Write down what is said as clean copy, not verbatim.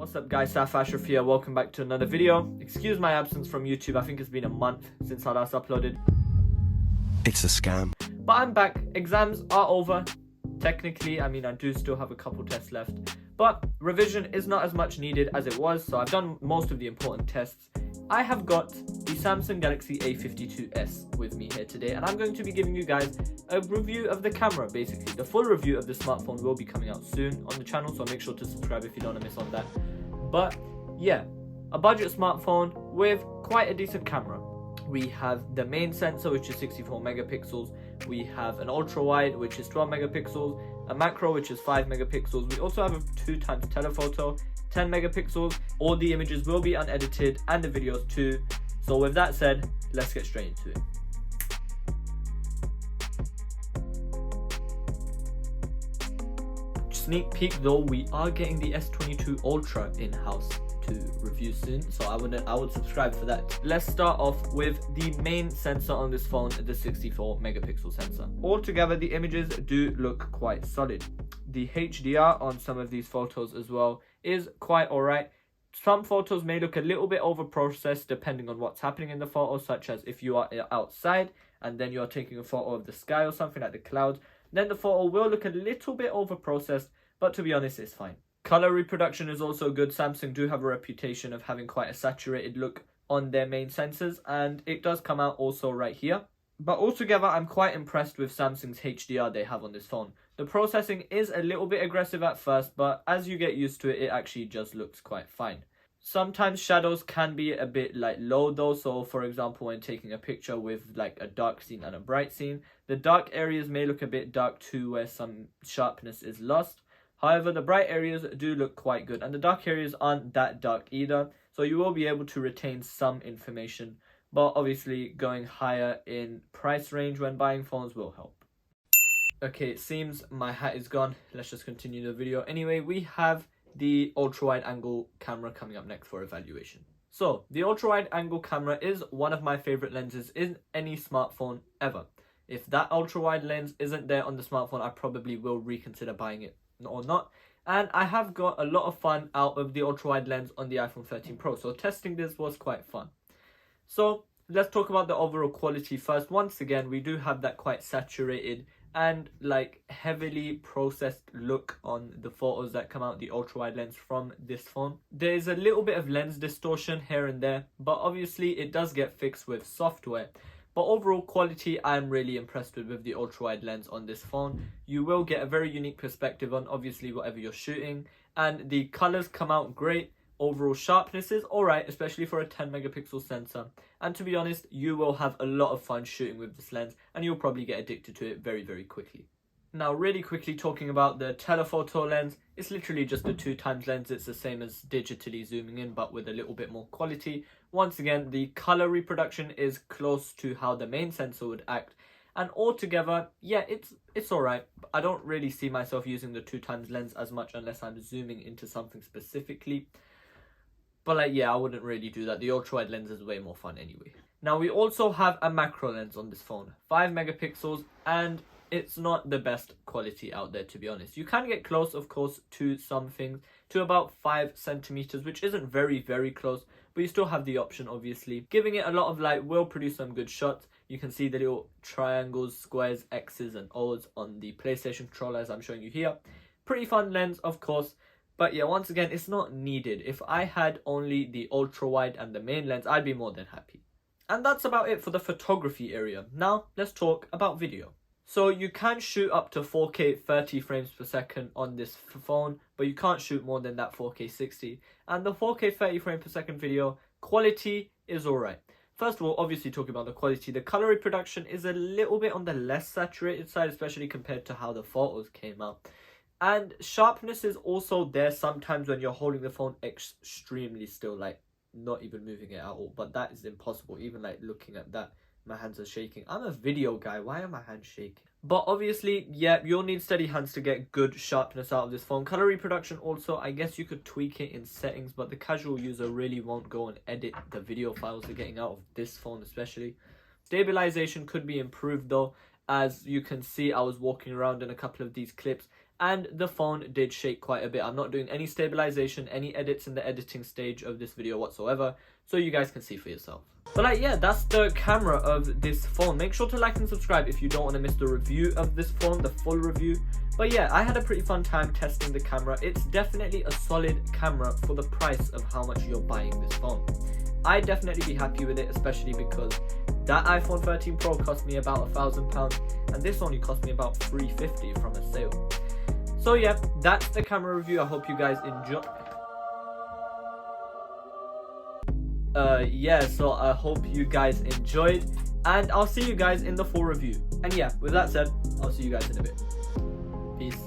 What's up guys, Saif Ashraf here, welcome back to another video. Excuse my absence from YouTube, I think it's been a month since I last uploaded. It's a scam. But I'm back, exams are over. Technically, I do still have a couple tests left. But revision is not as much needed as it was, so I've done most of the important tests. I have got the Samsung Galaxy A52s with me here today, and I'm going to be giving you guys a review of the camera, basically. The full review of the smartphone will be coming out soon on the channel, so make sure to subscribe if you don't want to miss on that. But yeah, a budget smartphone with quite a decent camera. We have the main sensor, which is 64 megapixels. We have an ultra-wide, which is 12 megapixels. A macro, which is 5 megapixels. We also have a 2x telephoto, 10 megapixels. All the images will be unedited and the videos too. So with that said, let's get straight into it. Sneak peek though, we are getting the S22 Ultra in-house to review soon, so I would subscribe for that. Let's start off with the main sensor on this phone, the 64 megapixel sensor. Altogether, the images do look quite solid. The HDR on some of these photos as well is quite alright. Some photos may look a little bit over processed depending on what's happening in the photo, such as if you are outside and then you're taking a photo of the sky or something like the clouds, then the photo will look a little bit over processed, but to be honest, it's fine. Color reproduction is also good. Samsung do have a reputation of having quite a saturated look on their main sensors, and it does come out also right here. But altogether, I'm quite impressed with Samsung's HDR they have on this phone. The processing is a little bit aggressive at first, but as you get used to it, it actually just looks quite fine. Sometimes shadows can be a bit low though, so for example when taking a picture with a dark scene and a bright scene, the dark areas may look a bit dark too, where some sharpness is lost. However, the bright areas do look quite good, and the dark areas aren't that dark either, so you will be able to retain some information, but obviously going higher in price range when buying phones will help. Okay, it seems my hat is gone. Let's just continue the video. Anyway, we have the ultra-wide angle camera coming up next for evaluation. So, the ultra-wide angle camera is one of my favorite lenses in any smartphone ever. If that ultra-wide lens isn't there on the smartphone, I probably will reconsider buying it or not. And I have got a lot of fun out of the ultra-wide lens on the iPhone 13 Pro, so testing this was quite fun. So, let's talk about the overall quality first. Once again, we do have that quite saturated and heavily processed look on the photos that come out the ultra-wide lens from this phone. There's a little bit of lens distortion here and there, but obviously it does get fixed with software. But overall quality, I'm really impressed with the ultra-wide lens on this phone. You will get a very unique perspective on obviously whatever you're shooting, and the colors come out great. Overall sharpness is alright, especially for a 10 megapixel sensor. And to be honest, you will have a lot of fun shooting with this lens, and you'll probably get addicted to it very, very quickly. Now, really quickly talking about the telephoto lens, it's literally just a 2x lens. It's the same as digitally zooming in, but with a little bit more quality. Once again, the color reproduction is close to how the main sensor would act. And altogether, yeah, it's alright. I don't really see myself using the 2x lens as much unless I'm zooming into something specifically. But yeah, I wouldn't really do that. The ultra-wide lens is way more fun anyway. Now, we also have a macro lens on this phone. 5 megapixels, and it's not the best quality out there, to be honest. You can get close, of course, to some things, to about 5 centimeters, which isn't very, very close, but you still have the option, obviously. Giving it a lot of light will produce some good shots. You can see the little triangles, squares, X's, and O's on the PlayStation controller, as I'm showing you here. Pretty fun lens, of course. But yeah, once again, it's not needed. If I had only the ultra-wide and the main lens, I'd be more than happy. And that's about it for the photography area. Now, let's talk about video. So you can shoot up to 4K 30 frames per second on this phone, but you can't shoot more than that 4K 60. And the 4K 30 frames per second video quality is alright. First of all, obviously talking about the quality, the color reproduction is a little bit on the less saturated side, especially compared to how the photos came out. And sharpness is also there sometimes when you're holding the phone extremely still, not even moving it at all. But that is impossible. Even looking at that, my hands are shaking. I'm a video guy. Why are my hands shaking? But obviously, yeah, you'll need steady hands to get good sharpness out of this phone. Color reproduction also, I guess you could tweak it in settings, but the casual user really won't go and edit the video files they're getting out of this phone especially. Stabilization could be improved though. As you can see, I was walking around in a couple of these clips and the phone did shake quite a bit. I'm not doing any stabilization, any edits in the editing stage of this video whatsoever, so you guys can see for yourself. But like, yeah, that's the camera of this phone. Make sure to like and subscribe if you don't want to miss the review of this phone, the full review. But yeah, I had a pretty fun time testing the camera. It's definitely a solid camera for the price of how much you're buying this phone. I'd definitely be happy with it, especially because that iPhone 13 Pro cost me about £1,000 and this only cost me about $350 from a sale. So yeah, that's the camera review. I hope you guys enjoy. So I hope you guys enjoyed, and I'll see you guys in the full review. And yeah, with that said, I'll see you guys in a bit. Peace.